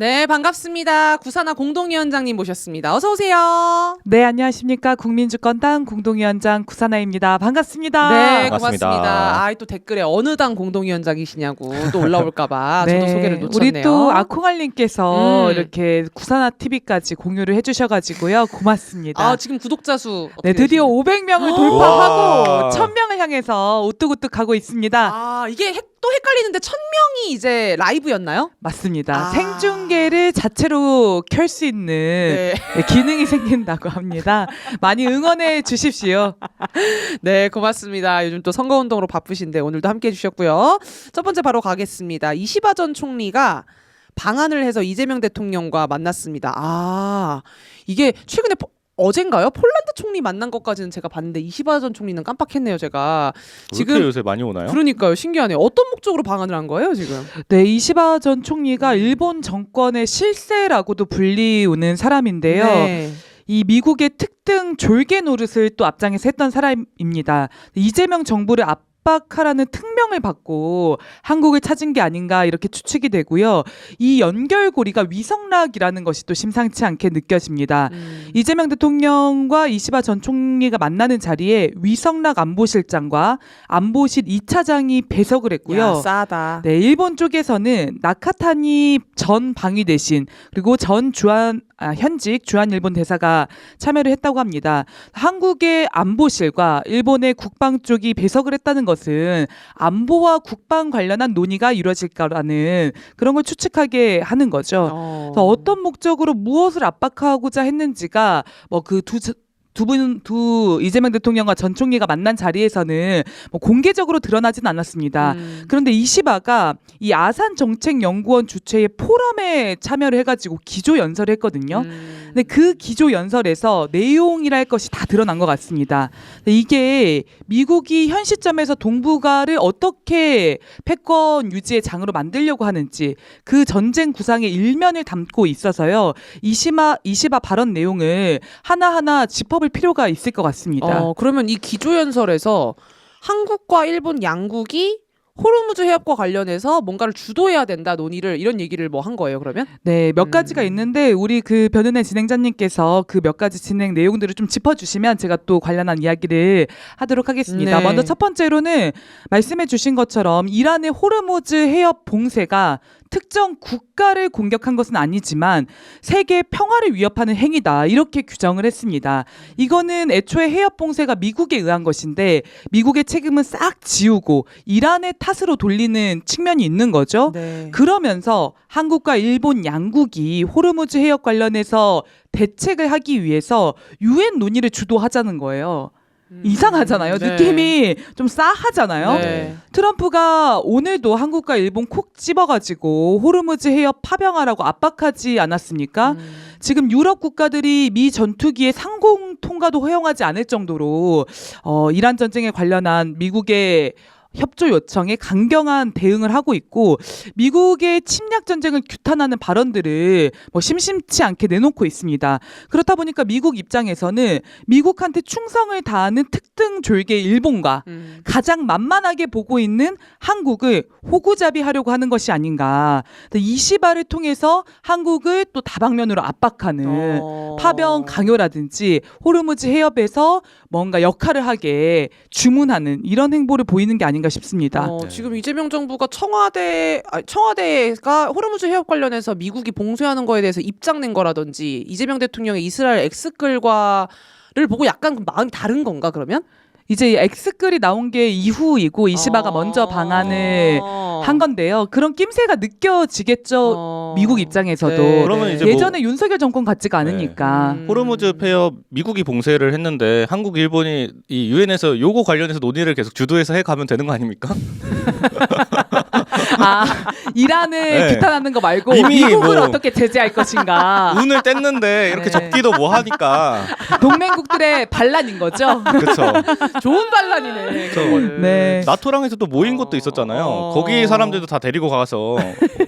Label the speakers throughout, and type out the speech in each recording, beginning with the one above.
Speaker 1: 네, 반갑습니다. 구산화 공동위원장님 모셨습니다. 어서 오세요.
Speaker 2: 네, 안녕하십니까. 국민주권당 공동위원장 구산화입니다. 반갑습니다.
Speaker 1: 네,
Speaker 3: 반갑습니다.
Speaker 1: 고맙습니다. 또 댓글에 어느 당 공동위원장이시냐고 또 올라올까봐
Speaker 2: 네,
Speaker 1: 저도 소개를 놓쳤네요.
Speaker 2: 우리 또 아콩알님께서
Speaker 1: 음.
Speaker 2: 이렇게 구산화 TV까지 공유를 해주셔가지고요. 고맙습니다.
Speaker 1: 지금 구독자 수
Speaker 2: 네,
Speaker 1: 어떻게
Speaker 2: 드디어
Speaker 1: 되시나요?
Speaker 2: 500명을
Speaker 3: 와.
Speaker 2: 돌파하고 1000명을 향해서 우뚝우뚝 가고 있습니다.
Speaker 1: 이게 또 헷갈리는데 1000명이 이제 라이브였나요?
Speaker 2: 맞습니다.
Speaker 1: 아.
Speaker 2: 생중계를 자체로 켤 수 있는
Speaker 1: 네.
Speaker 2: 기능이 생긴다고 합니다. 많이 응원해 주십시오.
Speaker 1: 네, 고맙습니다. 요즘 또 선거운동으로 바쁘신데 오늘도 함께해 주셨고요. 첫 번째 바로 가겠습니다. 이시바 전 총리가 방한을 해서 이재명 대통령과 만났습니다. 이게 최근에 어젠가요? 폴란드 총리 만난 것까지는 제가 봤는데 이시바 전 총리는 깜빡했네요, 제가.
Speaker 3: 지금 요새 많이 오나요?
Speaker 1: 그러니까요. 신기하네요. 어떤 목적으로 방한을 한 거예요, 지금?
Speaker 2: 네, 이시바 전 총리가 일본 정권의 실세라고도 불리우는 사람인데요.
Speaker 1: 네.
Speaker 2: 이 미국의 특등 졸개 노릇을 또 앞장에서 했던 사람입니다. 이재명 정부를 압박하라는 특명을 받고 한국을 찾은 게 아닌가 이렇게 추측이 되고요. 이 연결고리가 위성락이라는 것이 또 심상치 않게 느껴집니다. 이재명 대통령과 이시바 전 총리가 만나는 자리에 위성락 안보실장과 안보실 2차장이 배석을 했고요.
Speaker 1: 야, 싸다.
Speaker 2: 네, 일본 쪽에서는 나카타니 전 방위 대신 그리고 현직 주한 일본 대사가 참여를 했다고 합니다. 한국의 안보실과 일본의 국방 쪽이 배석을 했다는 것은 안보와 국방 관련한 논의가 이루어질 거라는 그런 걸 추측하게 하는 거죠. 그래서 어떤 목적으로 무엇을 압박하고자 했는지가 두 이재명 대통령과 전 총리가 만난 자리에서는 공개적으로 드러나진 않았습니다. 그런데 이시바가 이 아산정책연구원 주최의 포럼에 참여를 해가지고 기조연설을 했거든요. 근데 그 기조연설에서 내용이랄 것이 다 드러난 것 같습니다. 이게 미국이 현 시점에서 동북아를 어떻게 패권 유지의 장으로 만들려고 하는지 그 전쟁 구상의 일면을 담고 있어서요. 이시바 발언 내용을 하나하나 짚어볼 필요가 있을 것 같습니다.
Speaker 1: 그러면 이 기조연설에서 한국과 일본 양국이 호르무즈 해협과 관련해서 뭔가를 주도해야 된다 논의를 이런 얘기를 한 거예요, 그러면?
Speaker 2: 네, 몇 가지가 있는데 우리 그 변은혜 진행자님께서 그 몇 가지 진행 내용들을 좀 짚어주시면 제가 또 관련한 이야기를 하도록 하겠습니다.
Speaker 1: 네.
Speaker 2: 먼저 첫 번째로는 말씀해 주신 것처럼 이란의 호르무즈 해협 봉쇄가 특정 국가를 공격한 것은 아니지만 세계 평화를 위협하는 행위다 이렇게 규정을 했습니다. 이거는 애초에 해협 봉쇄가 미국에 의한 것인데 미국의 책임은 싹 지우고 이란의 탓으로 돌리는 측면이 있는 거죠.
Speaker 1: 네.
Speaker 2: 그러면서 한국과 일본 양국이 호르무즈 해협 관련해서 대책을 하기 위해서 유엔 논의를 주도하자는 거예요. 이상하잖아요.
Speaker 1: 네.
Speaker 2: 느낌이 좀 싸하잖아요.
Speaker 1: 네.
Speaker 2: 트럼프가 오늘도 한국과 일본 콕 집어가지고 호르무즈 해협 파병하라고 압박하지 않았습니까? 지금 유럽 국가들이 미 전투기의 상공 통과도 허용하지 않을 정도로 이란 전쟁에 관련한 미국의 협조 요청에 강경한 대응을 하고 있고 미국의 침략 전쟁을 규탄하는 발언들을 심심치 않게 내놓고 있습니다. 그렇다 보니까 미국 입장에서는 미국한테 충성을 다하는 특등 졸개 일본과 가장 만만하게 보고 있는 한국을 호구잡이하려고 하는 것이 아닌가. 이시바를 통해서 한국을 또 다방면으로 압박하는 파병 강요라든지 호르무즈 해협에서 뭔가 역할을 하게 주문하는 이런 행보를 보이는 게 아닌가 싶습니다.
Speaker 1: 지금 이재명 정부가 청와대가 호르무즈 해협 관련해서 미국이 봉쇄하는 거에 대해서 입장 낸 거라든지 이재명 대통령의 이스라엘 엑스글과를 보고 약간 마음이 다른 건가 그러면?
Speaker 2: 이제 엑스글이 나온 게 이후이고 이시바가 먼저 방한을 한 건데요. 그런 낌새가 느껴지겠죠. 미국 입장에서도.
Speaker 1: 네.
Speaker 3: 그러면 이제
Speaker 2: 예전에 윤석열 정권 같지가 않으니까.
Speaker 3: 호르무즈 폐협 미국이 봉쇄를 했는데 한국, 일본이 이 유엔에서 요거 관련해서 논의를 계속 주도해서 해가면 되는 거 아닙니까?
Speaker 2: 이란을 규탄하는 거 말고
Speaker 3: 이미
Speaker 2: 미국을 어떻게 제재할 것인가.
Speaker 3: 운을 뗐는데 이렇게 접기도 뭐 하니까.
Speaker 2: 동맹국들의 반란인 거죠.
Speaker 3: 그렇죠.
Speaker 1: 좋은 반란이네. 그거는.
Speaker 2: 네.
Speaker 3: 나토랑 해서 또 모인 것도 있었잖아요. 거기 사람들도 다 데리고 가서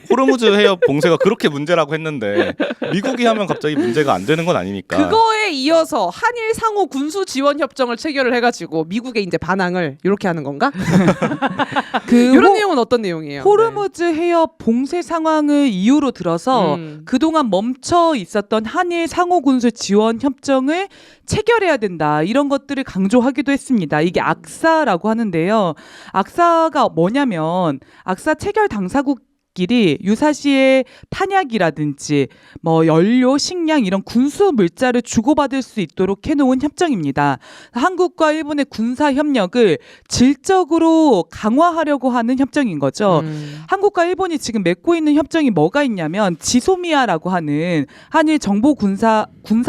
Speaker 3: 호르무즈 해협 봉쇄가 그렇게 문제라고 했는데 미국이 하면 갑자기 문제가 안 되는 건 아니니까.
Speaker 1: 그거에 이어서 한일 상호 군수 지원 협정을 체결을 해가지고 미국의 이제 반항을 이렇게 하는 건가? 이런 내용은 어떤 내용이에요?
Speaker 2: 호르무즈 해협 봉쇄 상황을 이유로 들어서 그동안 멈춰 있었던 한일 상호 군수 지원 협정을 체결해야 된다. 이런 것들을 강조하기도 했습니다. 이게 악사라고 하는데요. 악사가 뭐냐면 악사 체결 당사국끼리 유사시에 탄약이라든지 뭐 연료, 식량 이런 군수 물자를 주고받을 수 있도록 해놓은 협정입니다. 한국과 일본의 군사 협력을 질적으로 강화하려고 하는 협정인 거죠. 한국과 일본이 지금 맺고 있는 협정이 뭐가 있냐면 지소미아라고 하는 한일 정보 군사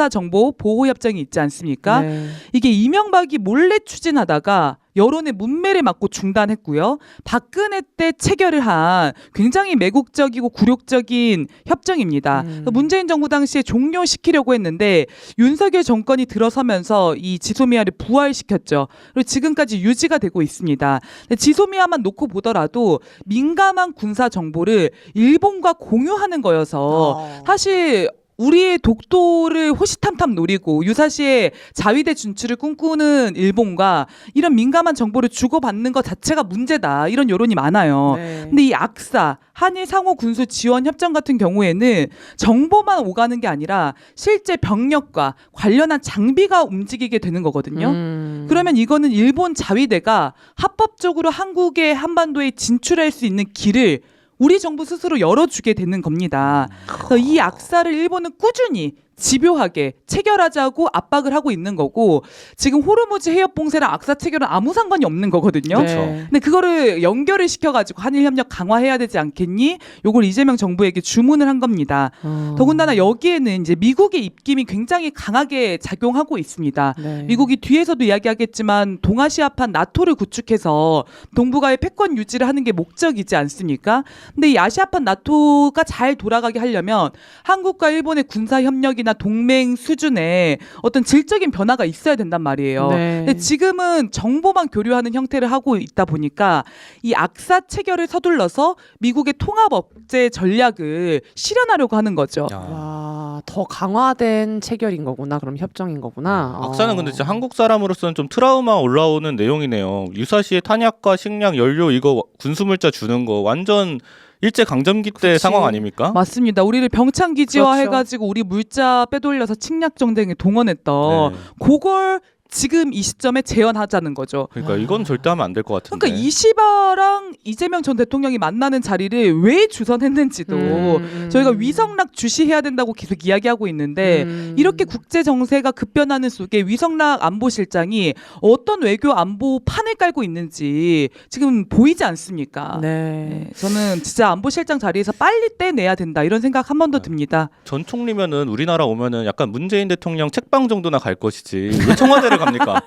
Speaker 2: 정보 보호 협정이 있지 않습니까?
Speaker 1: 네.
Speaker 2: 이게 이명박이 몰래 추진하다가 여론의 문매를 맞고 중단했고요. 박근혜 때 체결을 한 굉장히 매국적이고 굴욕적인 협정입니다. 문재인 정부 당시에 종료시키려고 했는데 윤석열 정권이 들어서면서 이 지소미아를 부활시켰죠. 그리고 지금까지 유지가 되고 있습니다. 지소미아만 놓고 보더라도 민감한 군사 정보를 일본과 공유하는 거여서 사실 우리의 독도를 호시탐탐 노리고 유사시에 자위대 진출을 꿈꾸는 일본과 이런 민감한 정보를 주고받는 것 자체가 문제다. 이런 여론이 많아요.
Speaker 1: 네.
Speaker 2: 근데 이 악사, 한일 상호 군수 지원 협정 같은 경우에는 정보만 오가는 게 아니라 실제 병력과 관련한 장비가 움직이게 되는 거거든요. 그러면 이거는 일본 자위대가 합법적으로 한국의 한반도에 진출할 수 있는 길을 우리 정부 스스로 열어주게 되는 겁니다. 그래서 이 악사를 일본은 꾸준히 집요하게 체결하자고 압박을 하고 있는 거고 지금 호르무즈 해협 봉쇄랑 악사 체결은 아무 상관이 없는 거거든요.
Speaker 1: 네.
Speaker 2: 근데 그거를 연결을 시켜가지고 한일 협력 강화해야 되지 않겠니? 요걸 이재명 정부에게 주문을 한 겁니다. 더군다나 여기에는 이제 미국의 입김이 굉장히 강하게 작용하고 있습니다.
Speaker 1: 네.
Speaker 2: 미국이 뒤에서도 이야기하겠지만 동아시아판 나토를 구축해서 동북아의 패권 유지를 하는 게 목적이지 않습니까? 근데 이 아시아판 나토가 잘 돌아가게 하려면 한국과 일본의 군사 협력이나 동맹 수준의 어떤 질적인 변화가 있어야 된단 말이에요.
Speaker 1: 네.
Speaker 2: 근데 지금은 정보만 교류하는 형태를 하고 있다 보니까 이 악사 체결을 서둘러서 미국의 통합업체 전략을 실현하려고 하는 거죠.
Speaker 1: 와, 더 강화된 체결인 거구나. 그럼 협정인 거구나.
Speaker 3: 악사는 근데 진짜 한국 사람으로서는 좀 트라우마 올라오는 내용이네요. 유사시에 탄약과 식량, 연료 이거 군수물자 주는 거 완전 일제 강점기 때
Speaker 1: 그치.
Speaker 3: 상황 아닙니까?
Speaker 2: 맞습니다. 우리를 병창 기지화
Speaker 1: 그렇죠.
Speaker 2: 해가지고 우리 물자 빼돌려서 침략 정쟁에 동원했던
Speaker 3: 네.
Speaker 2: 그걸 지금 이 시점에 재현하자는 거죠.
Speaker 3: 그러니까 이건 절대 하면 안 될 것 같은데.
Speaker 2: 그러니까 이시바랑 이재명 전 대통령이 만나는 자리를 왜 주선했는지도 저희가 위성락 주시해야 된다고 계속 이야기하고 있는데 이렇게 국제 정세가 급변하는 속에 위성락 안보실장이 어떤 외교 안보 판을 깔고 있는지 지금 보이지 않습니까?
Speaker 1: 네.
Speaker 2: 네, 저는 진짜 안보실장 자리에서 빨리 떼내야 된다 이런 생각 한 번 더 듭니다.
Speaker 3: 전 총리면은 우리나라 오면은 약간 문재인 대통령 책방 정도나 갈 것이지 왜 청와대를 갑니까?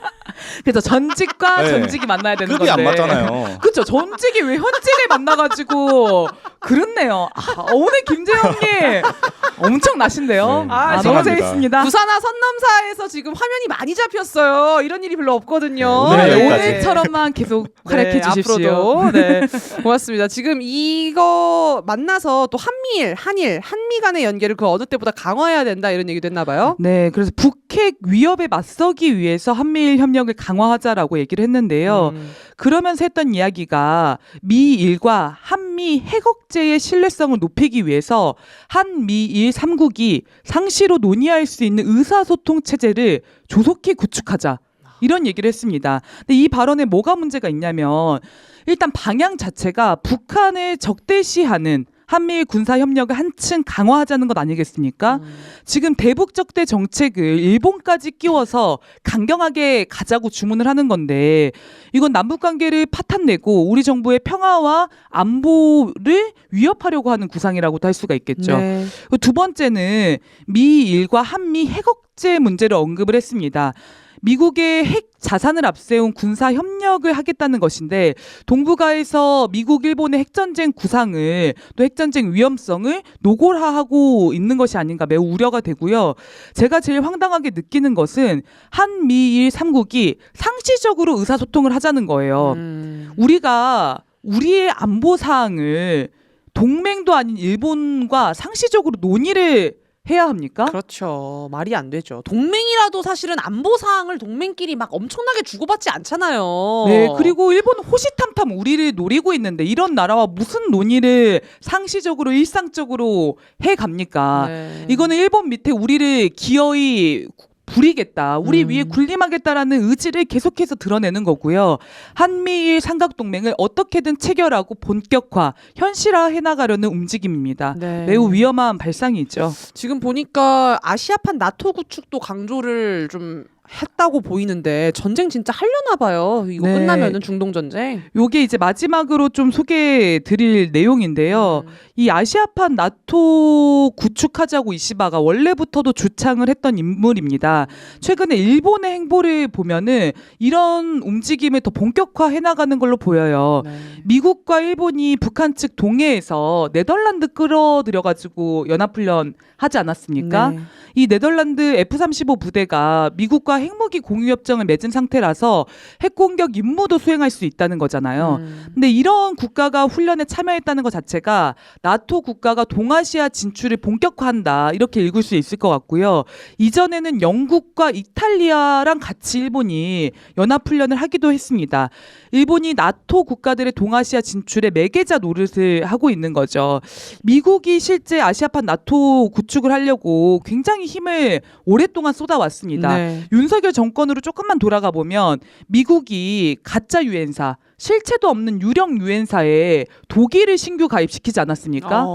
Speaker 2: 그래서 전직과
Speaker 3: 네.
Speaker 2: 전직이 만나야 되는
Speaker 3: 급이
Speaker 2: 건데.
Speaker 3: 안 맞잖아요.
Speaker 2: 그렇죠. 전직이 왜 현직을 만나가지고 그렇네요. 오늘 김재형님 엄청 나신데요.
Speaker 3: 네,
Speaker 2: 너무
Speaker 3: 이상합니다.
Speaker 2: 재밌습니다.
Speaker 1: 부산화 선남사에서 지금 화면이 많이 잡혔어요. 이런 일이 별로 없거든요.
Speaker 3: 네,
Speaker 2: 네,
Speaker 3: 여기까지.
Speaker 2: 오늘처럼만 계속 활약해 주십시오.
Speaker 1: 앞으로도. 네. 고맙습니다. 지금 이거 만나서 또 한일, 한미 간의 연계를 그 어느 때보다 강화해야 된다 이런 얘기도 했나 봐요.
Speaker 2: 네, 그래서 북핵 위협에 맞서기 위해서 한미일 협력을 강화하자라고 얘기를 했는데요. 그러면서 했던 이야기가 미일과 한미 핵억제의 신뢰성을 높이기 위해서 한미일 3국이 상시로 논의할 수 있는 의사소통 체제를 조속히 구축하자. 이런 얘기를 했습니다. 근데 이 발언에 뭐가 문제가 있냐면 일단 방향 자체가 북한을 적대시하는 한미일 군사 협력을 한층 강화하자는 것 아니겠습니까? 지금 대북적대 정책을 일본까지 끼워서 강경하게 가자고 주문을 하는 건데 이건 남북 관계를 파탄내고 우리 정부의 평화와 안보를 위협하려고 하는 구상이라고도 할 수가 있겠죠.
Speaker 1: 네.
Speaker 2: 두 번째는 미일과 한미 핵억제 문제를 언급을 했습니다. 미국의 핵 자산을 앞세운 군사 협력을 하겠다는 것인데 동북아에서 미국, 일본의 핵전쟁 구상을 또 핵전쟁 위험성을 노골화하고 있는 것이 아닌가 매우 우려가 되고요. 제가 제일 황당하게 느끼는 것은 한미일 3국이 상시적으로 의사소통을 하자는 거예요. 우리가 우리의 안보 사항을 동맹도 아닌 일본과 상시적으로 논의를 해야 합니까?
Speaker 1: 그렇죠. 말이 안 되죠. 동맹이라도 사실은 안보 사항을 동맹끼리 막 엄청나게 주고받지 않잖아요.
Speaker 2: 네, 그리고 일본 호시탐탐 우리를 노리고 있는데 이런 나라와 무슨 논의를 상시적으로 일상적으로 해 갑니까?
Speaker 1: 네.
Speaker 2: 이거는 일본 밑에 우리를 기어이 부리겠다. 우리 위에 군림하겠다라는 의지를 계속해서 드러내는 거고요. 한미일 삼각동맹을 어떻게든 체결하고 본격화, 현실화해 나가려는 움직임입니다.
Speaker 1: 네.
Speaker 2: 매우 위험한 발상이죠.
Speaker 1: 지금 보니까 아시아판 나토 구축도 강조를 좀 했다고 보이는데 전쟁 진짜 하려나 봐요. 이거
Speaker 2: 네.
Speaker 1: 끝나면은 중동 전쟁.
Speaker 2: 요게 이제 마지막으로 좀 소개해 드릴 내용인데요. 이 아시아판 나토 구축하자고 이시바가 원래부터도 주창을 했던 인물입니다. 최근에 일본의 행보를 보면은 이런 움직임을 더 본격화해 나가는 걸로 보여요.
Speaker 1: 네.
Speaker 2: 미국과 일본이 북한 측 동해에서 네덜란드 끌어들여가지고 연합훈련 하지 않았습니까?
Speaker 1: 네.
Speaker 2: 이 네덜란드 F-35 부대가 미국과 핵무기 공유협정을 맺은 상태라서 핵공격 임무도 수행할 수 있다는 거잖아요. 근데 이런 국가가 훈련에 참여했다는 것 자체가 나토 국가가 동아시아 진출을 본격화한다 이렇게 읽을 수 있을 것 같고요. 이전에는 영국과 이탈리아랑 같이 일본이 연합훈련을 하기도 했습니다. 일본이 나토 국가들의 동아시아 진출에 매개자 노릇을 하고 있는 거죠. 미국이 실제 아시아판 나토 구축을 하려고 굉장히 힘을 오랫동안 쏟아왔습니다.
Speaker 1: 네.
Speaker 2: 윤석열 정권으로 조금만 돌아가 보면 미국이 가짜 유엔사, 실체도 없는 유령 유엔사에 독일을 신규 가입시키지 않았습니까?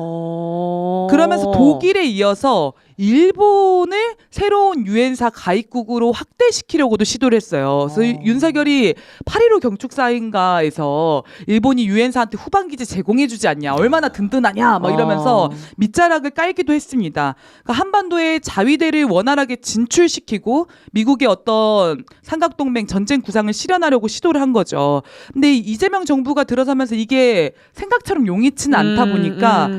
Speaker 2: 그러면서 독일에 이어서 일본을 새로운 유엔사 가입국으로 확대시키려고도 시도를 했어요. 그래서 윤석열이 8.15 경축사인가에서 일본이 유엔사한테 후방기지 제공해주지 않냐, 얼마나 든든하냐 막 이러면서 밑자락을 깔기도 했습니다. 그러니까 한반도의 자위대를 원활하게 진출시키고 미국의 어떤 삼각동맹 전쟁 구상을 실현하려고 시도를 한 거죠. 근데 이재명 정부가 들어서면서 이게 생각처럼 용이치는 않다 보니까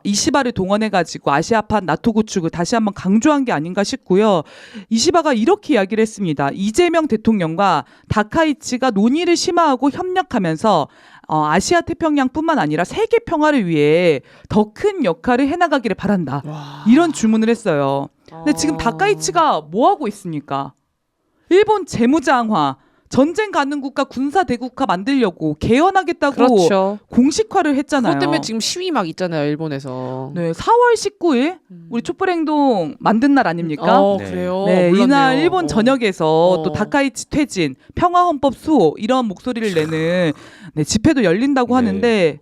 Speaker 2: 이시바를 동원해가지고 아시아판 나토 구축을 다시 한번 강조한 게 아닌가 싶고요. 이시바가 이렇게 이야기를 했습니다. 이재명 대통령과 다카이치가 논의를 심화하고 협력하면서 아시아 태평양뿐만 아니라 세계 평화를 위해 더 큰 역할을 해나가기를 바란다. 이런 주문을 했어요. 근데 지금 다카이치가 뭐 하고 있습니까? 일본 재무장화, 전쟁 가는 국가 군사 대국화 만들려고 개헌하겠다고
Speaker 1: 그렇죠.
Speaker 2: 공식화를 했잖아요.
Speaker 1: 그것 때문에 지금 시위 막 있잖아요, 일본에서.
Speaker 2: 네, 4월 19일 우리 촛불행동 만든 날 아닙니까?
Speaker 3: 네.
Speaker 1: 그래요.
Speaker 2: 네,
Speaker 1: 몰랐네요.
Speaker 2: 이날 일본 전역에서 또
Speaker 1: 어.
Speaker 2: 다카이치 퇴진, 평화헌법 수호 이런 목소리를 내는 집회도 열린다고
Speaker 3: 네.
Speaker 2: 하는데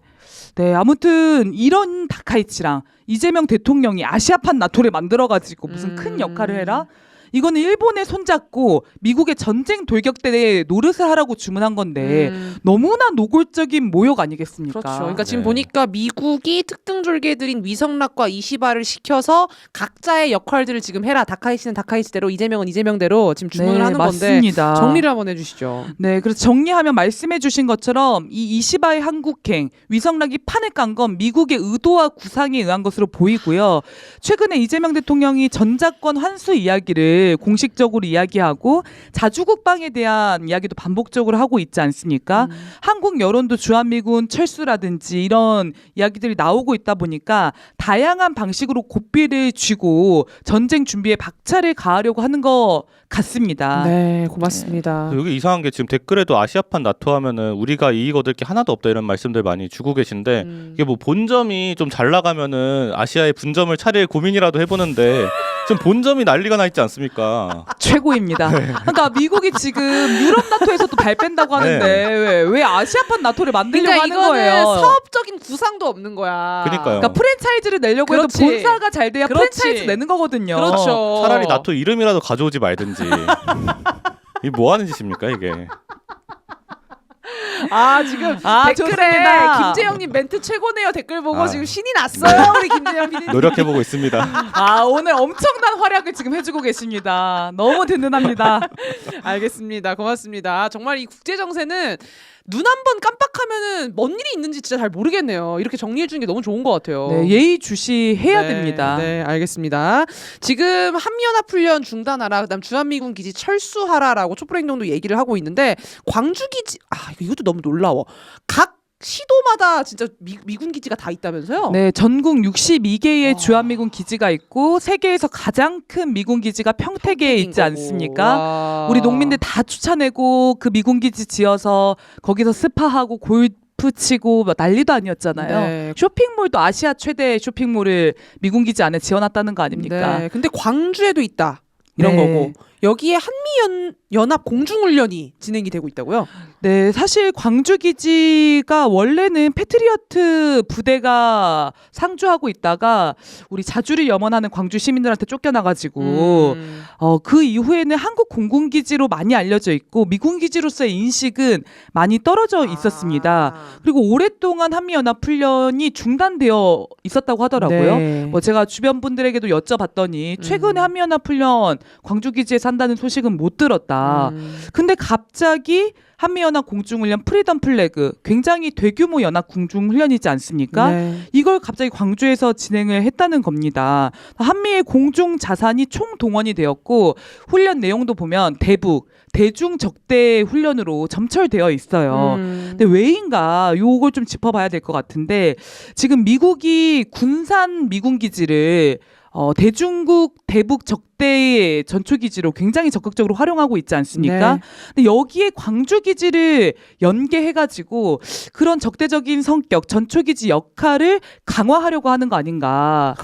Speaker 2: 네, 아무튼 이런 다카이치랑 이재명 대통령이 아시아판 나토를 만들어가지고 무슨 큰 역할을 해라? 이거는 일본에 손잡고 미국의 전쟁 돌격대에 노릇을 하라고 주문한 건데 너무나 노골적인 모욕 아니겠습니까?
Speaker 1: 그렇죠. 그러니까 지금
Speaker 3: 네.
Speaker 1: 보니까 미국이 특등졸개들인 위성락과 이시바를 시켜서 각자의 역할들을 지금 해라. 다카이치는 다카이치대로, 이재명은 이재명대로 지금 주문을
Speaker 2: 네,
Speaker 1: 하는
Speaker 2: 맞습니다.
Speaker 1: 건데 정리를 한번 해주시죠.
Speaker 2: 네, 그래서 정리하면 말씀해주신 것처럼 이 이시바의 한국행 위성락이 판을 깐 건 미국의 의도와 구상에 의한 것으로 보이고요. 최근에 이재명 대통령이 전작권 환수 이야기를 공식적으로 이야기하고 자주국방에 대한 이야기도 반복적으로 하고 있지 않습니까? 한국 여론도 주한미군 철수라든지 이런 이야기들이 나오고 있다 보니까 다양한 방식으로 고삐를 쥐고 전쟁 준비에 박차를 가하려고 하는 것 같습니다.
Speaker 1: 네, 고맙습니다.
Speaker 3: 여기 이상한 게 지금 댓글에도 아시아판 나토 하면은 우리가 이익 얻을 게 하나도 없다 이런 말씀들 많이 주고 계신데 이게 뭐 본점이 좀 잘 나가면은 아시아의 분점을 차릴 고민이라도 해보는데 좀 본점이 난리가 나 있지 않습니까?
Speaker 2: 최고입니다. 그러니까 미국이 지금 유럽 나토에서도 발 뺀다고 하는데
Speaker 3: 네.
Speaker 2: 왜 아시아판 나토를 만들려고
Speaker 1: 그러니까
Speaker 2: 하는
Speaker 1: 이거는
Speaker 2: 거예요?
Speaker 1: 사업적인 구상도 없는 거야.
Speaker 3: 그러니까요.
Speaker 2: 그러니까 프랜차이즈를 내려고 해도
Speaker 1: 그렇지.
Speaker 2: 본사가 잘 돼야
Speaker 1: 그렇지.
Speaker 2: 프랜차이즈 내는 거거든요.
Speaker 1: 그렇죠.
Speaker 3: 차라리 나토 이름이라도 가져오지 말든지. 이 뭐 하는 짓입니까 이게?
Speaker 1: 지금 댓글에
Speaker 2: 좋습니다.
Speaker 1: 김재영님 멘트 최고네요 댓글 보고
Speaker 3: 아.
Speaker 1: 지금 신이 났어요 우리 김재영 PD님.
Speaker 3: 노력해보고 있습니다.
Speaker 2: 오늘 엄청난 활약을 지금 해주고 계십니다. 너무 든든합니다.
Speaker 1: 알겠습니다. 고맙습니다. 정말 이 국제 정세는 눈 한 번 깜빡하면은 뭔 일이 있는지 진짜 잘 모르겠네요. 이렇게 정리해 주는 게 너무 좋은 것 같아요.
Speaker 2: 네, 예의주시해야
Speaker 1: 네,
Speaker 2: 됩니다.
Speaker 1: 네, 알겠습니다. 지금 한미연합훈련 중단하라, 그다음 주한미군 기지 철수하라라고 촛불행동도 얘기를 하고 있는데 광주 기지, 이것도 너무 놀라워. 각 시도마다 진짜 미군 기지가 다 있다면서요?
Speaker 2: 네, 전국 62개의
Speaker 1: 와.
Speaker 2: 주한미군 기지가 있고 세계에서 가장 큰 미군 기지가 평택에 있지 않습니까?
Speaker 1: 와.
Speaker 2: 우리 농민들 다 쫓아내고 그 미군 기지 지어서 거기서 스파하고 골프 치고 막 난리도 아니었잖아요.
Speaker 1: 네.
Speaker 2: 쇼핑몰도 아시아 최대 쇼핑몰을 미군 기지 안에 지어놨다는 거 아닙니까?
Speaker 1: 네. 근데 광주에도 있다. 이런
Speaker 2: 네.
Speaker 1: 거고. 여기에 한미연합 공중훈련이 진행이 되고 있다고요?
Speaker 2: 네, 사실 광주 기지가 원래는 패트리어트 부대가 상주하고 있다가 우리 자주를 염원하는 광주 시민들한테 쫓겨나가지고 그 이후에는 한국 공군 기지로 많이 알려져 있고 미군 기지로서의 인식은 많이 떨어져 있었습니다. 그리고 오랫동안 한미연합 훈련이 중단되어 있었다고 하더라고요.
Speaker 1: 네.
Speaker 2: 뭐 제가 주변 분들에게도 여쭤봤더니 최근에 한미연합 훈련 광주 기지에서 한다는 소식은 못 들었다. 근데 갑자기 한미연합 공중훈련 프리덤 플래그 굉장히 대규모 연합 공중훈련이지 않습니까?
Speaker 1: 네.
Speaker 2: 이걸 갑자기 광주에서 진행을 했다는 겁니다. 한미의 공중 자산이 총동원이 되었고 훈련 내용도 보면 대중 적대 훈련으로 점철되어 있어요. 근데 왜인가 요걸 좀 짚어봐야 될 것 같은데 지금 미국이 군산 미군 기지를 대북 적대의 전초기지로 굉장히 적극적으로 활용하고 있지 않습니까?
Speaker 1: 네.
Speaker 2: 근데 여기에 광주 기지를 연계해가지고 그런 적대적인 성격, 전초기지 역할을 강화하려고 하는 거 아닌가.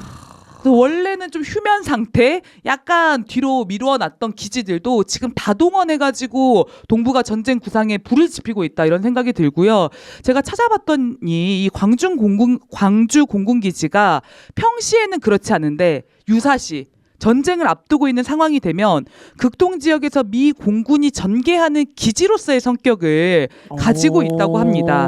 Speaker 2: 그래서 원래는 좀 휴면 상태, 약간 뒤로 미루어놨던 기지들도 지금 다 동원해가지고 동북아 전쟁 구상에 불을 지피고 있다 이런 생각이 들고요. 제가 찾아봤더니 이 광주 공군기지가 평시에는 그렇지 않은데 유사시 전쟁을 앞두고 있는 상황이 되면 극동 지역에서 미 공군이 전개하는 기지로서의 성격을 가지고 있다고 합니다.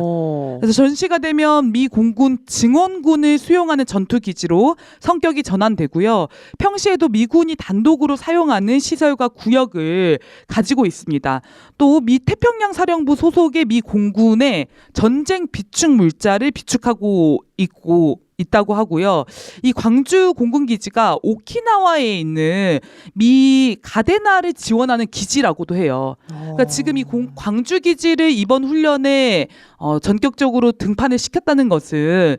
Speaker 2: 그래서 전시가 되면 미 공군 증원군을 수용하는 전투 기지로 성격이 전환되고요. 평시에도 미군이 단독으로 사용하는 시설과 구역을 가지고 있습니다. 또 미 태평양 사령부 소속의 미 공군의 전쟁 비축 물자를 비축하고 있다고 하고요. 이 광주 공군기지가 오키나와에 있는 미 가데나를 지원하는 기지라고도 해요. 그러니까 지금 이 광주 기지를 이번 훈련에 전격적으로 등판을 시켰다는 것은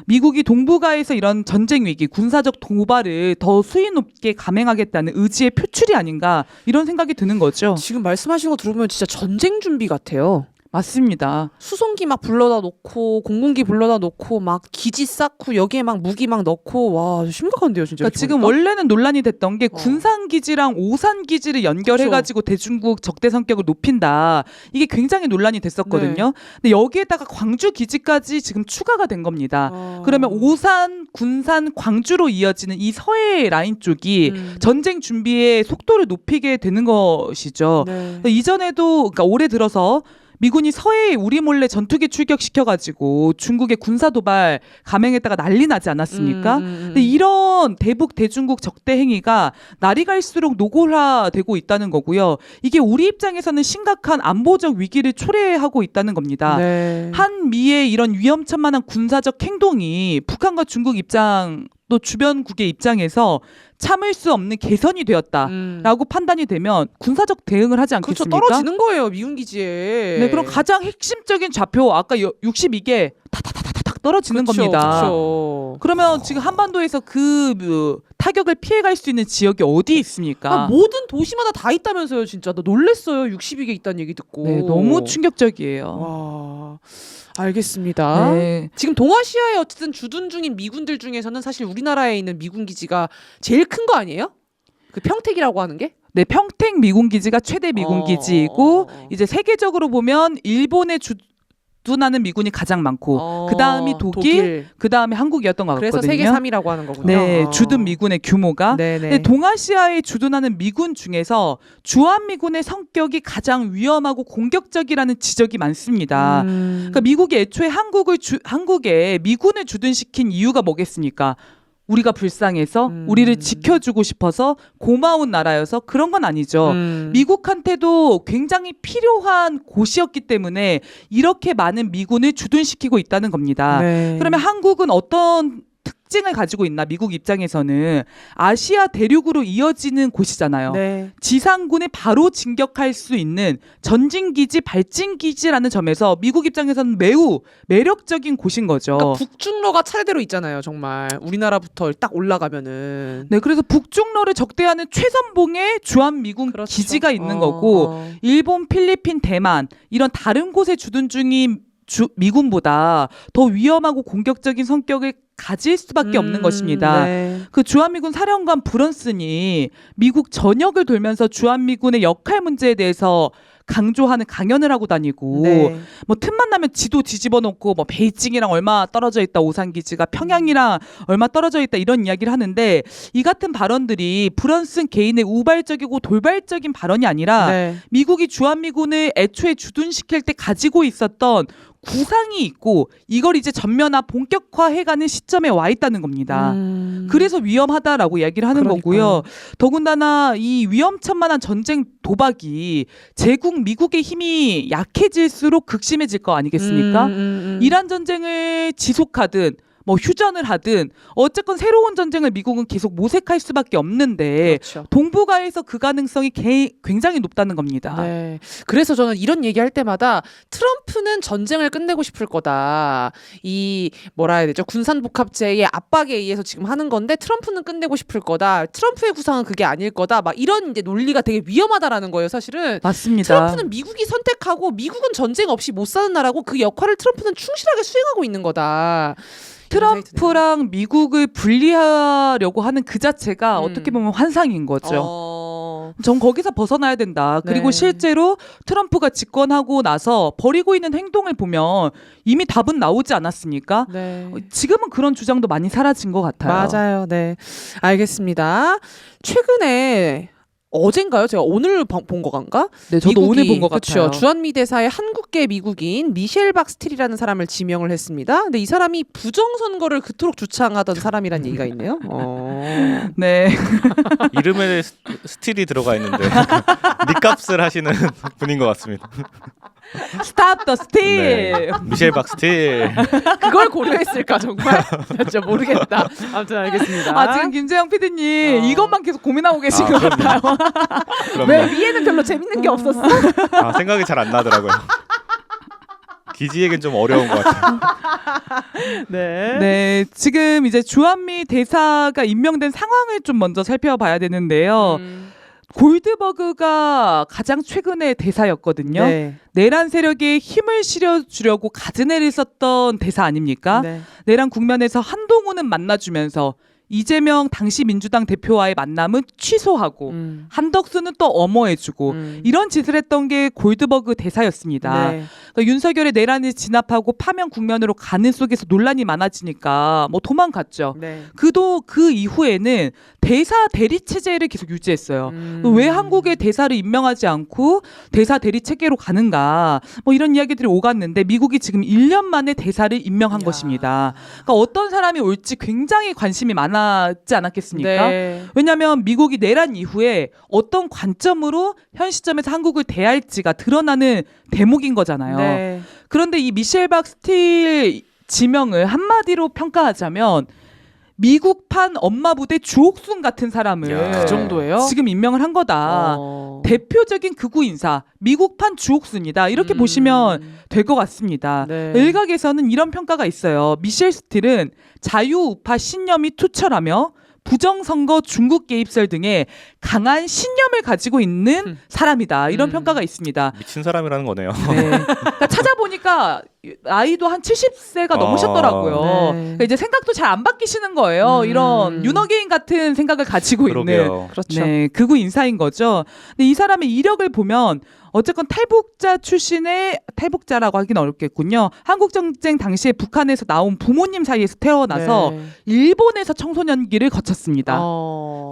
Speaker 2: 미국이 동북아에서 이런 전쟁 위기, 군사적 도발을 더 수위 높게 감행하겠다는 의지의 표출이 아닌가 이런 생각이 드는 거죠.
Speaker 1: 지금 말씀하신 거 들어보면 진짜 전쟁 준비 같아요.
Speaker 2: 맞습니다.
Speaker 1: 수송기 막 불러다 놓고 공군기 불러다 놓고 막 기지 쌓고 여기에 막 무기 막 넣고 와 심각한데요 진짜.
Speaker 2: 그러니까 지금 원래는 논란이 됐던 게
Speaker 1: 어.
Speaker 2: 군산기지랑 오산기지를 연결해가지고 대중국 적대 성격을 높인다. 이게 굉장히 논란이 됐었거든요. 근데 여기에다가 광주기지까지 지금 추가가 된 겁니다. 그러면 오산, 군산, 광주로 이어지는 이 서해 라인 쪽이 전쟁 준비의 속도를 높이게 되는 것이죠.
Speaker 1: 네.
Speaker 2: 이전에도 그러니까 올해 들어서 미군이 서해에 우리 몰래 전투기 출격시켜가지고 중국의 군사도발 감행했다가 난리 나지 않았습니까? 근데 이런 대북 대중국 적대 행위가 날이 갈수록 노골화되고 있다는 거고요. 이게 우리 입장에서는 심각한 안보적 위기를 초래하고 있다는 겁니다.
Speaker 1: 네.
Speaker 2: 한미의 이런 위험천만한 군사적 행동이 북한과 중국 입장 또 주변국의 입장에서 참을 수 없는 개선이 되었다라고 판단이 되면 군사적 대응을 하지
Speaker 1: 그렇죠.
Speaker 2: 않겠습니까?
Speaker 1: 떨어지는 거예요 미군 기지에.
Speaker 2: 네, 그럼 가장 핵심적인 좌표 아까 62개 타타타타탁 떨어지는 겁니다.
Speaker 1: 그렇죠.
Speaker 2: 그러면 지금 한반도에서 그 타격을 피해갈 수 있는 지역이 어디 있습니까?
Speaker 1: 모든 도시마다 다 있다면서요 진짜. 나 놀랬어요 62개 있다는 얘기 듣고.
Speaker 2: 네, 너무 충격적이에요.
Speaker 1: 와. 알겠습니다.
Speaker 2: 네.
Speaker 1: 지금 동아시아에 어쨌든 주둔 중인 미군들 중에서는 사실 우리나라에 있는 미군 기지가 제일 큰 거 아니에요? 그 평택이라고 하는 게?
Speaker 2: 네, 평택 미군 기지가 최대 미군 기지이고 이제 세계적으로 보면 일본에 주둔하는 미군이 가장 많고 그 다음이 독일, 그 다음에 한국이었던 것 같거든요.
Speaker 1: 그래서 세계 3위라고 하는 거군요.
Speaker 2: 네, 주둔 미군의 규모가.
Speaker 1: 네네.
Speaker 2: 근데 동아시아에 주둔하는 미군 중에서 주한미군의 성격이 가장 위험하고 공격적이라는 지적이 많습니다. 그러니까 미국이 애초에 한국에 미군을 주둔시킨 이유가 뭐겠습니까? 우리가 불쌍해서 우리를 지켜주고 싶어서 고마운 나라여서 그런 건 아니죠. 미국한테도 굉장히 필요한 곳이었기 때문에 이렇게 많은 미군을 주둔시키고 있다는 겁니다.
Speaker 1: 네.
Speaker 2: 그러면 한국은 어떤 특징을 가지고 있나 미국 입장에서는 아시아 대륙으로 이어지는 곳이잖아요.
Speaker 1: 네.
Speaker 2: 지상군에 바로 진격할 수 있는 전진기지, 발진기지라는 점에서 미국 입장에서는 매우 매력적인 곳인 거죠.
Speaker 1: 그러니까 북중로가 차례대로 있잖아요. 정말 우리나라부터 딱 올라가면은.
Speaker 2: 네, 그래서 북중로를 적대하는 최선봉에 주한미군
Speaker 1: 그렇죠.
Speaker 2: 기지가 있는 거고 일본, 필리핀, 대만 이런 다른 곳에 주둔 중인 미군보다 더 위험하고 공격적인 성격을 가질 수밖에 없는 것입니다.
Speaker 1: 네.
Speaker 2: 그 주한미군 사령관 브런슨이 미국 전역을 돌면서 주한미군의 역할 문제에 대해서 강조하는 강연을 하고 다니고
Speaker 1: 네.
Speaker 2: 뭐 틈만 나면 지도 뒤집어 놓고 뭐 베이징이랑 얼마 떨어져 있다 오산 기지가 평양이랑 얼마 떨어져 있다 이런 이야기를 하는데 이 같은 발언들이 브런슨 개인의 우발적이고 돌발적인 발언이 아니라
Speaker 1: 네.
Speaker 2: 미국이 주한미군을 애초에 주둔시킬 때 가지고 있었던 구상이 있고 이걸 이제 전면화 본격화해가는 시점에 와 있다는 겁니다. 그래서 위험하다라고 이야기를 하는
Speaker 1: 그러니까요.
Speaker 2: 거고요. 더군다나 이 위험천만한 전쟁 도박이 제국 미국의 힘이 약해질수록 극심해질 거 아니겠습니까? 이란 전쟁을 지속하든 뭐 휴전을 하든 어쨌건 새로운 전쟁을 미국은 계속 모색할 수밖에 없는데
Speaker 1: 그렇죠.
Speaker 2: 동북아에서 그 가능성이 굉장히 높다는 겁니다.
Speaker 1: 네. 그래서 저는 이런 얘기할 때마다 트럼프는 전쟁을 끝내고 싶을 거다. 이 뭐라 해야 되죠? 군산복합제의 압박에 의해서 지금 하는 건데 트럼프는 끝내고 싶을 거다. 트럼프의 구상은 그게 아닐 거다. 막 이런 이제 논리가 되게 위험하다라는 거예요. 사실은.
Speaker 2: 맞습니다.
Speaker 1: 트럼프는 미국이 선택하고 미국은 전쟁 없이 못 사는 나라고 그 역할을 트럼프는 충실하게 수행하고 있는 거다.
Speaker 2: 트럼프랑 미국을 분리하려고 하는 그 자체가 어떻게 보면 환상인 거죠. 전 거기서 벗어나야 된다. 그리고
Speaker 1: 네.
Speaker 2: 실제로 트럼프가 집권하고 나서 벌이고 있는 행동을 보면 이미 답은 나오지 않았습니까?
Speaker 1: 네.
Speaker 2: 지금은 그런 주장도 많이 사라진 것 같아요.
Speaker 1: 맞아요. 네. 알겠습니다. 최근에 어젠가요? 제가 오늘 본 거간가?
Speaker 2: 네, 저도 오늘 본 것 같아요.
Speaker 1: 그렇죠. 주한미 대사의 한국계 미국인 미셸 박스틸이라는 사람을 지명을 했습니다. 근데 이 사람이 부정선거를 그토록 주창하던 사람이란 얘기가 있네요.
Speaker 2: 네.
Speaker 3: 이름에 스틸이 들어가 있는데 니값을 하시는 분인 것 같습니다.
Speaker 2: 스탑 더 스틸.
Speaker 3: 네. 미셸 박스틸.
Speaker 1: 그걸 고려했을까 정말? 진짜 모르겠다. 아무튼 알겠습니다.
Speaker 2: 아, 지금 김재영 PD님 이것만 계속 고민하고 계신 것
Speaker 3: 그럼요.
Speaker 2: 같아요.
Speaker 3: 그럼요.
Speaker 1: 왜 위에는 별로 재밌는 게 없었어?
Speaker 3: 아, 생각이 잘 안 나더라고요. 기지에겐 좀 어려운 것 같아요.
Speaker 1: 네.
Speaker 2: 네, 지금 이제 주한미 대사가 임명된 상황을 좀 먼저 살펴봐야 되는데요. 골드버그가 가장 최근의 대사였거든요.
Speaker 1: 네.
Speaker 2: 내란 세력에 힘을 실어주려고 가즈네를 썼던 대사 아닙니까?
Speaker 1: 네.
Speaker 2: 내란 국면에서 한동훈은 만나주면서 이재명 당시 민주당 대표와의 만남은 취소하고 한덕수는 또 엄호해주고 이런 짓을 했던 게 골드버그 대사였습니다.
Speaker 1: 네.
Speaker 2: 그러니까 윤석열의 내란을 진압하고 파면 국면으로 가는 속에서 논란이 많아지니까 뭐 도망갔죠.
Speaker 1: 네.
Speaker 2: 그 이후에는 대사 대리 체제를 계속 유지했어요. 왜 한국의 대사를 임명하지 않고 대사 대리 체계로 가는가? 뭐 이런 이야기들이 오갔는데 미국이 지금 1년 만에 대사를 임명한
Speaker 1: 이야.
Speaker 2: 것입니다. 그러니까 어떤 사람이 올지 굉장히 관심이 많았지 않았겠습니까?
Speaker 1: 네.
Speaker 2: 왜냐하면 미국이 내란 이후에 어떤 관점으로 현 시점에서 한국을 대할지가 드러나는 대목인 거잖아요.
Speaker 1: 네.
Speaker 2: 그런데 이 미셸 박스틸 지명을 한마디로 평가하자면 미국판 엄마 부대 주옥순 같은 사람을
Speaker 3: 야,
Speaker 1: 그 정도예요?
Speaker 2: 지금 임명을 한 거다. 대표적인 극우 인사, 미국판 주옥순이다. 이렇게 보시면 될 것 같습니다.
Speaker 1: 네.
Speaker 2: 일각에서는 이런 평가가 있어요. 미셸 스틸은 자유우파 신념이 투철하며 부정선거 중국 개입설 등의 강한 신념을 가지고 있는 사람이다. 이런 평가가 있습니다.
Speaker 3: 미친 사람이라는 거네요.
Speaker 2: 네. 그러니까 찾아보니까 나이도 한 70세가 넘으셨더라고요.
Speaker 1: 네.
Speaker 2: 그러니까 이제 생각도 잘 안 바뀌시는 거예요. 이런 윤어게인 같은 생각을 가지고 있는
Speaker 3: 그러게요.
Speaker 1: 그렇죠.
Speaker 2: 네, 극우 인사인 거죠. 근데 이 사람의 이력을 보면 어쨌건 탈북자라고 하긴 어렵겠군요. 한국 전쟁 당시에 북한에서 나온 부모님 사이에서 태어나서
Speaker 1: 네.
Speaker 2: 일본에서 청소년기를 거쳤습니다.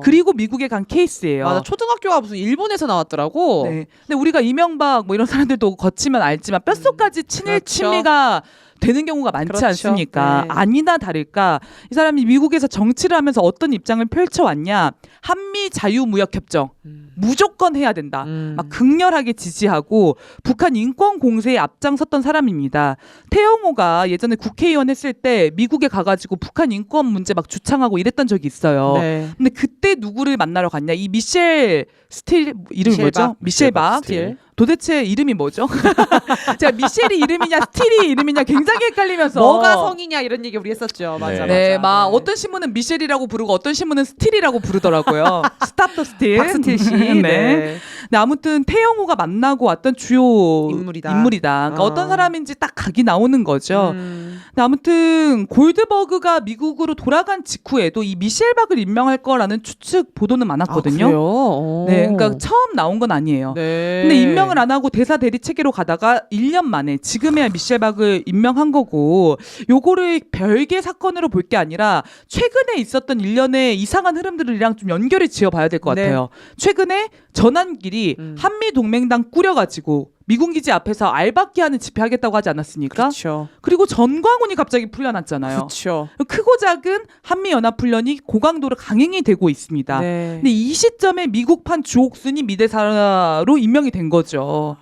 Speaker 2: 그리고 미국에 간 케이스예요.
Speaker 1: 맞아. 초등학교가 무슨 일본에서 나왔더라고.
Speaker 2: 네. 근데 우리가 이명박 뭐 이런 사람들도 거치면 알지만 뼛속까지 친일
Speaker 1: 그렇죠.
Speaker 2: 친미가 되는 경우가 많지
Speaker 1: 그렇죠.
Speaker 2: 않습니까?
Speaker 1: 네.
Speaker 2: 아니나 다를까 이 사람이 미국에서 정치를 하면서 어떤 입장을 펼쳐왔냐. 한미 자유무역협정 무조건 해야 된다. 막 극렬하게 지지하고 북한 인권 공세에 앞장섰던 사람입니다. 태영호가 예전에 국회의원 했을 때 미국에 가가지고 북한 인권 문제 막 주창하고 이랬던 적이 있어요.
Speaker 1: 네.
Speaker 2: 근데 그때 누구를 만나러 갔냐? 이 미셸 스틸 이름이
Speaker 1: 미셸
Speaker 2: 뭐죠?
Speaker 1: 박.
Speaker 2: 미셸 박.
Speaker 1: 스틸.
Speaker 2: 도대체 이름이 뭐죠? 제가 미셸이 이름이냐 스틸이 이름이냐 굉장히 헷갈리면서
Speaker 1: 뭐가 성이냐 이런 얘기 우리 했었죠. 맞아.
Speaker 2: 네,
Speaker 1: 맞아.
Speaker 2: 막
Speaker 1: 네.
Speaker 2: 어떤 신문은 미셸이라고 부르고 어떤 신문은 스틸이라고 부르더라고요. 스탑 더 스틸.
Speaker 1: 박스틸 씨.
Speaker 2: 네.
Speaker 1: 네.
Speaker 2: 근데 아무튼 태영호가 만나고 왔던 주요
Speaker 1: 인물이다.
Speaker 2: 그러니까 어떤 사람인지 딱 각이 나오는 거죠. 근데 아무튼 골드버그가 미국으로 돌아간 직후에도 이 미셸 박을 임명할 거라는 추측 보도는 많았거든요.
Speaker 1: 아, 그래요?
Speaker 2: 네, 그러니까 처음 나온 건 아니에요.
Speaker 1: 네.
Speaker 2: 근데 임명을 안 하고 대사 대리 체계로 가다가 1년 만에 지금의 미셸 박을 임명한 거고 요거를 별개 사건으로 볼 게 아니라 최근에 있었던 일련의 이상한 흐름들이랑 좀 연결을 지어 봐야 될 것
Speaker 1: 네.
Speaker 2: 같아요. 최근에 전환길이 한미 동맹당 꾸려가지고 미군 기지 앞에서 알박기 하는 집회 하겠다고 하지 않았습니까?
Speaker 1: 그렇죠.
Speaker 2: 그리고 전광훈이 갑자기 풀려났잖아요.
Speaker 1: 그렇죠.
Speaker 2: 크고 작은 한미 연합 훈련이 고강도로 강행이 되고 있습니다.
Speaker 1: 네.
Speaker 2: 근데 이 시점에 미국판 주옥순이 미대사로 임명이 된 거죠.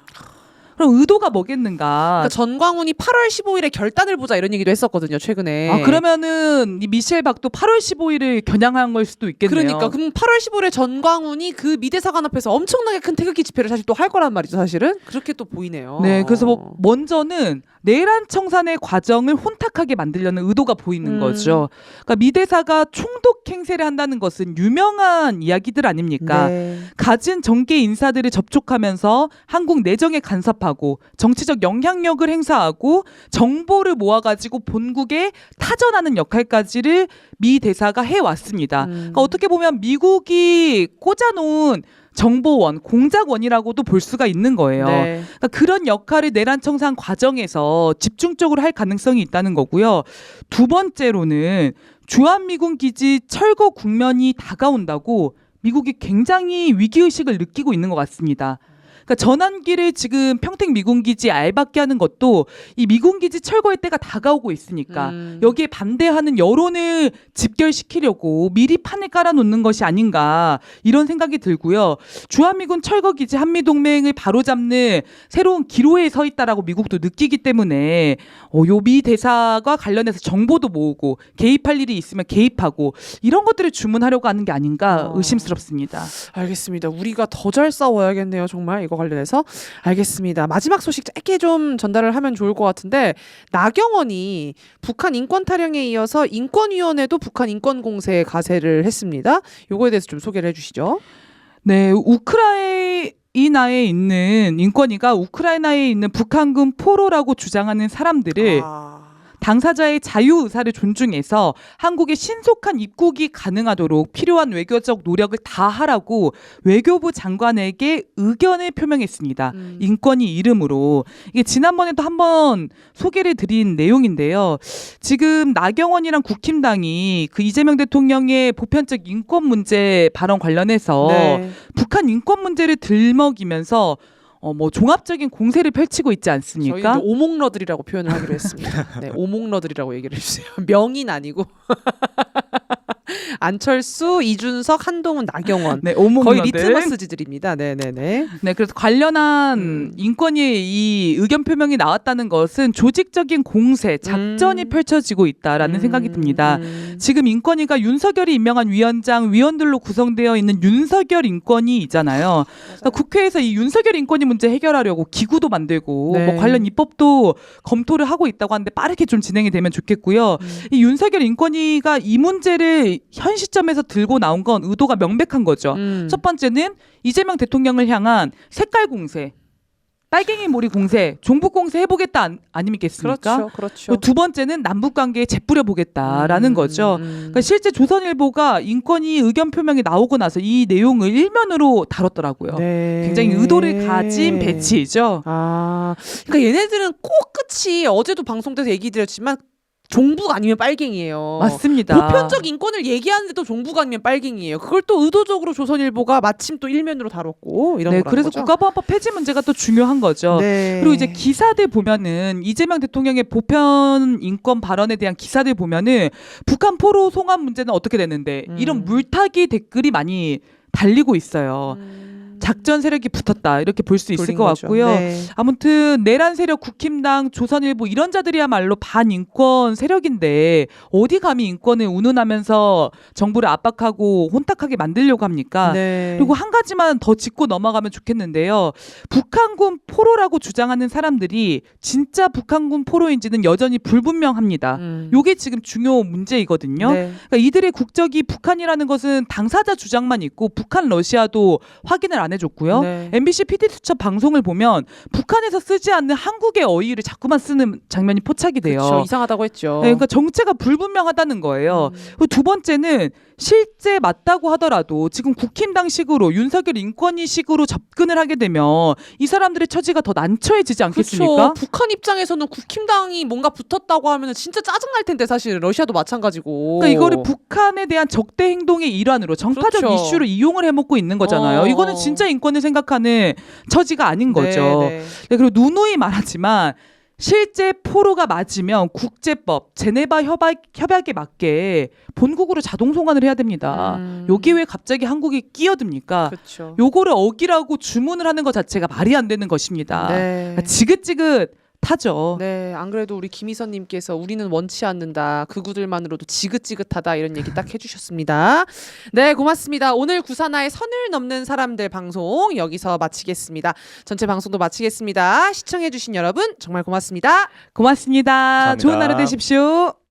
Speaker 2: 그럼 의도가 뭐겠는가?
Speaker 1: 그러니까 전광훈이 8월 15일에 결단을 보자 이런 얘기도 했었거든요. 최근에.
Speaker 2: 아, 그러면은 이 미셸 박도 8월 15일을 겨냥한 걸 수도 있겠네요.
Speaker 1: 그러니까 그럼 8월 15일에 전광훈이 그 미대사관 앞에서 엄청나게 큰 태극기 집회를 사실 또 할 거란 말이죠. 사실은 그렇게 또 보이네요.
Speaker 2: 네, 그래서 뭐 먼저는 내란 청산의 과정을 혼탁하게 만들려는 의도가 보이는 거죠. 그러니까 미대사가 총독 행세를 한다는 것은 유명한 이야기들 아닙니까?
Speaker 1: 네.
Speaker 2: 가진 정계 인사들을 접촉하면서 한국 내정에 간섭하고 정치적 영향력을 행사하고 정보를 모아가지고 본국에 타전하는 역할까지를 미 대사가 해왔습니다. 그러니까 어떻게 보면 미국이 꽂아놓은 정보원, 공작원이라고도 볼 수가 있는 거예요.
Speaker 1: 네.
Speaker 2: 그러니까 그런 역할을 내란 청산 과정에서 집중적으로 할 가능성이 있다는 거고요. 두 번째로는 주한미군 기지 철거 국면이 다가온다고 미국이 굉장히 위기의식을 느끼고 있는 것 같습니다. 그러니까 전환기를 지금 평택 미군기지에 알박게 하는 것도 이 미군기지 철거의 때가 다가오고 있으니까 여기에 반대하는 여론을 집결시키려고 미리 판을 깔아놓는 것이 아닌가 이런 생각이 들고요. 주한미군 철거기지 한미동맹을 바로잡는 새로운 기로에 서 있다라고 미국도 느끼기 때문에 요 미 대사가 관련해서 정보도 모으고 개입할 일이 있으면 개입하고 이런 것들을 주문하려고 하는 게 아닌가 의심스럽습니다.
Speaker 1: 알겠습니다. 우리가 더 잘 싸워야겠네요. 정말 이거 관련해서. 알겠습니다. 마지막 소식 짧게 좀 전달을 하면 좋을 것 같은데 나경원이 북한 인권 타령에 이어서 인권위원회도 북한 인권 공세에 가세를 했습니다. 요거에 대해서 좀 소개를 해주시죠.
Speaker 2: 네, 우크라이나에 있는 인권위가 우크라이나에 있는 북한군 포로라고 주장하는 사람들을 당사자의 자유 의사를 존중해서 한국에 신속한 입국이 가능하도록 필요한 외교적 노력을 다하라고 외교부 장관에게 의견을 표명했습니다. 인권위 이름으로. 이게 지난번에도 한번 소개를 드린 내용인데요. 지금 나경원이랑 국힘당이 그 이재명 대통령의 보편적 인권 문제 발언 관련해서
Speaker 1: 네.
Speaker 2: 북한 인권 문제를 들먹이면서 뭐 종합적인 공세를 펼치고 있지 않습니까?
Speaker 1: 저희는 오목러들이라고 표현을 하기로 했습니다. 네, 오목러들이라고 얘기를 해주세요. 명인 아니고 안철수, 이준석, 한동훈, 나경원.
Speaker 2: 네, 오목러들.
Speaker 1: 거의 리트머스지들입니다. 네네네.
Speaker 2: 네, 그래서 관련한 인권위의 이 의견 표명이 나왔다는 것은 조직적인 공세, 작전이 펼쳐지고 있다라는 생각이 듭니다. 지금 인권위가 윤석열이 임명한 위원장, 위원들로 구성되어 있는 윤석열 인권위이잖아요. 그러니까 국회에서 이 윤석열 인권위 문제 해결하려고 기구도 만들고
Speaker 1: 네.
Speaker 2: 뭐 관련 입법도 검토를 하고 있다고 하는데 빠르게 좀 진행이 되면 좋겠고요. 이 윤석열 인권위가 이 문제를 현 시점에서 들고 나온 건 의도가 명백한 거죠. 첫 번째는 이재명 대통령을 향한 색깔 공세, 빨갱이 몰이 공세, 종북 공세 해보겠다 아니겠습니까?
Speaker 1: 그렇죠, 그렇죠.
Speaker 2: 두 번째는 남북 관계에 재뿌려 보겠다라는 거죠. 그러니까 실제 조선일보가 인권위 의견 표명이 나오고 나서 이 내용을 일면으로 다뤘더라고요.
Speaker 1: 네.
Speaker 2: 굉장히 의도를 가진 배치이죠.
Speaker 1: 그러니까 얘네들은 꼭 끝이 어제도 방송 때서 얘기 드렸지만 종북 아니면 빨갱이에요.
Speaker 2: 맞습니다.
Speaker 1: 보편적 인권을 얘기하는데도 종북 아니면 빨갱이에요. 그걸 또 의도적으로 조선일보가 마침 또 일면으로 다뤘고 이런
Speaker 2: 네,
Speaker 1: 거라는
Speaker 2: 그래서
Speaker 1: 거죠.
Speaker 2: 국가보안법 폐지 문제가 또 중요한 거죠.
Speaker 1: 네.
Speaker 2: 그리고 이제 기사들 보면은 이재명 대통령의 보편 인권 발언에 대한 기사들 보면은 북한 포로 송환 문제는 어떻게 됐는데 이런 물타기 댓글이 많이 달리고 있어요. 작전 세력이 붙었다 이렇게 볼 수 있을
Speaker 1: 돌린
Speaker 2: 것
Speaker 1: 거죠.
Speaker 2: 같고요.
Speaker 1: 네.
Speaker 2: 아무튼 내란 세력 국힘당 조선일보 이런 자들이야말로 반인권 세력인데 어디 감히 인권을 운운하면서 정부를 압박하고 혼탁하게 만들려고 합니까?
Speaker 1: 네.
Speaker 2: 그리고 한 가지만 더 짚고 넘어가면 좋겠는데요. 북한군 포로라고 주장하는 사람들이 진짜 북한군 포로인지는 여전히 불분명합니다. 요게 지금 중요 문제이거든요.
Speaker 1: 네.
Speaker 2: 그러니까 이들의 국적이 북한이라는 것은 당사자 주장만 있고 북한 러시아도 확인을 안 해줬고요.
Speaker 1: 네.
Speaker 2: MBC PD수첩 방송을 보면 북한에서 쓰지 않는 한국의 어휘를 자꾸만 쓰는 장면이 포착이 돼요.
Speaker 1: 그렇죠. 이상하다고 했죠.
Speaker 2: 네, 그러니까 정체가 불분명하다는 거예요. 그리고 두 번째는 실제 맞다고 하더라도 지금 국힘당식으로 윤석열 인권위식으로 접근을 하게 되면 이 사람들의 처지가 더 난처해지지 않겠습니까?
Speaker 1: 그렇죠. 북한 입장에서는 국힘당이 뭔가 붙었다고 하면 진짜 짜증날 텐데 사실 러시아도 마찬가지고.
Speaker 2: 그러니까 이거를 북한에 대한 적대 행동의 일환으로 정파적
Speaker 1: 그렇죠.
Speaker 2: 이슈로 이용을 해먹고 있는 거잖아요. 이거는 진짜 인권을 생각하는 처지가 아닌 거죠.
Speaker 1: 네, 네.
Speaker 2: 네, 그리고 누누이 말하지만 실제 포로가 맞으면 국제법 제네바 협약에 맞게 본국으로 자동 송환을 해야 됩니다. 여기 왜 갑자기 한국이 끼어듭니까?
Speaker 1: 그렇죠.
Speaker 2: 요거를 어기라고 주문을 하는 것 자체가 말이 안 되는 것입니다.
Speaker 1: 네.
Speaker 2: 그러니까 지긋지긋하죠.
Speaker 1: 네, 안 그래도 우리 김희선님께서 우리는 원치 않는다. 그구들만으로도 지긋지긋하다 이런 얘기 딱 해주셨습니다. 네, 고맙습니다. 오늘 구사나의 선을 넘는 사람들 방송 여기서 마치겠습니다. 전체 방송도 마치겠습니다. 시청해주신 여러분 정말 고맙습니다.
Speaker 2: 고맙습니다.
Speaker 3: 감사합니다.
Speaker 2: 좋은 하루 되십시오.